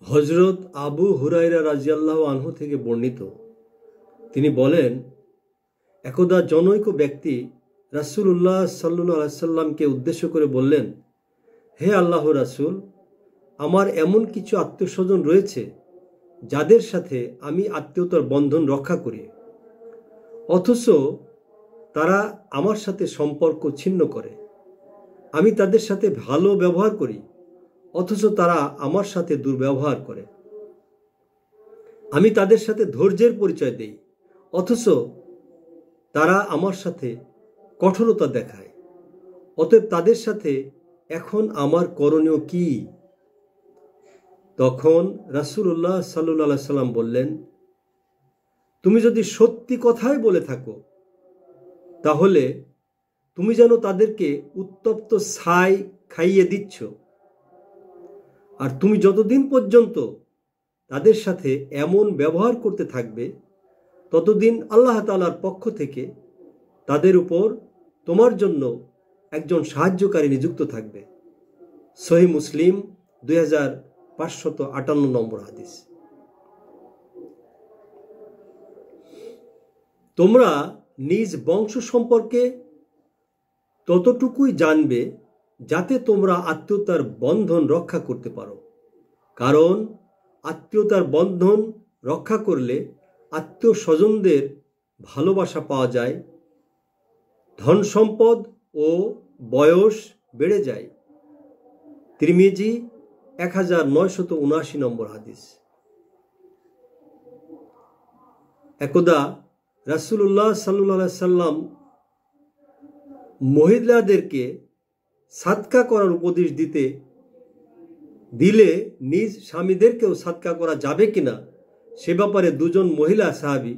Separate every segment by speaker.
Speaker 1: হযরত আবু হুরায়রা রাদিয়াল্লাহু আনহু থেকে বর্ণিত, তিনি বলেন, একদা জনৈক ব্যক্তি রাসূলুল্লাহ সাল্লাল্লাহু আলাইহি সাল্লামকে উদ্দেশ্য করে বললেন, হে আল্লাহর রাসূল, আমার এমন কিছু আত্মীয়স্বজন রয়েছে যাদের সাথে আমি আত্মীয়তার বন্ধন রক্ষা করি, অথচ তারা আমার সাথে সম্পর্ক ছিন্ন করে। আমি তাদের সাথে ভালো ব্যবহার করি, অথচ তারা আমার সাথে দুর্ব্যবহার করে। আমি তাদের সাথে ধৈর্যের পরিচয় দেই, অথচ তারা আমার সাথে কঠোরতা দেখায়। অতএব তাদের সাথে এখন আমার করণীয় কি? তখন রাসূলুল্লাহ সাল্লাল্লাহু আলাইহি সাল্লাম বললেন, তুমি যদি সত্যি কথাই বলে থাকো, তাহলে তুমি যেন তাদেরকে উত্তপ্ত ছাই খাইয়ে দিচ্ছ। আর তুমি যতদিন পর্যন্ত তাদের সাথে এমন ব্যবহার করতে থাকবে, ততদিন আল্লাহ তাআলার পক্ষ থেকে তাদের উপর তোমার জন্য একজন সাহায্যকারী নিযুক্ত থাকবে। সহিহ মুসলিম 2558 নম্বর হাদিস। তোমরা নিজ বংশ সম্পর্কে ততটুকুই জানবে যাতে তোমরা আত্মীয়তার বন্ধন রক্ষা করতে পারো, কারণ আত্মীয়তার বন্ধন রক্ষা করলে আত্মীয় স্বজনদের ভালোবাসা পাওয়া যায়, ধন সম্পদ ও বয়স বেড়ে যায়। তিরমিজি 1979 নম্বর হাদিস। একদা রাসূলুল্লাহ সাল্লাল্লাহু আলাইহি সাল্লাম মহিলাদেরকে সাদকা করার উপদেশ দিলে নিজ স্বামীদেরকেও সাদকা করা যাবে কিনা সে ব্যাপারে দুজন মহিলা সাহাবী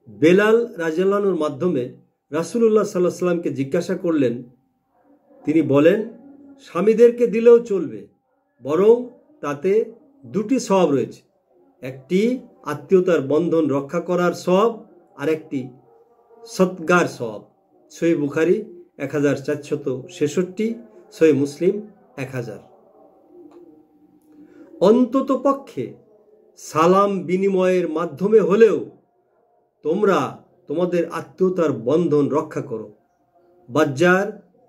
Speaker 1: বেলাল রাদিয়াল্লাহু আনহুর মাধ্যমে রাসূলুল্লাহ সাল্লাল্লাহু আলাইহি সাল্লামকে জিজ্ঞাসা করলেন। তিনি বলেন, স্বামীদেরকে দিলেও চলবে, বরং তাতে দুটি সওয়াব রয়েছে, একটি আত্মীয়তার বন্ধন রক্ষা করার সওয়াব আর একটি সৎকার সওয়াব। সহিহ বুখারী 1466, সহিহ মুসলিম 1000। অন্তত পক্ষে সালাম বিনিময়ের মাধ্যমে হলেও তোমরা তোমাদের আত্মীয়তার বন্ধন রক্ষা করো। বাজ্জার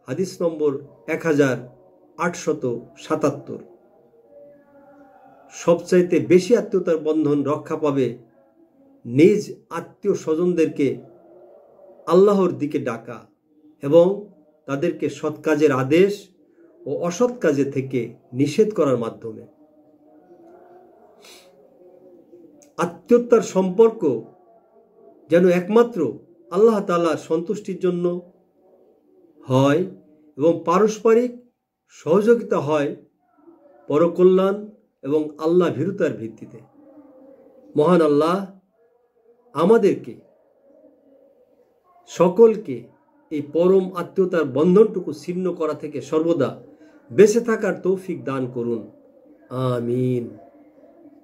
Speaker 1: হাদিস নম্বর 1877। সবচাইতে বেশি আত্মীয়তার বন্ধন রক্ষা পাবে নিজ আত্মীয় স্বজনদেরকে আল্লাহর দিকে ডাকা এবং তাদেরকে সৎ কাজের আদেশ ও অসৎ কাজে থেকে নিষেধ করার মাধ্যমে। আত্মীয়তার সম্পর্ক যেন একমাত্র আল্লাহ তাআলার সন্তুষ্টির জন্য হয় এবং পারস্পরিক সহযোগিতা হয় পরকল্যাণ এবং আল্লাহ ভীরুতার ভিত্তিতে। মহান আল্লাহ আমাদেরকে সকলকে এই পরম আত্মীয়তার বন্ধনটুকু ছিন্ন করা থেকে সর্বদা বেঁচে থাকার তৌফিক দান করুন। আমিন।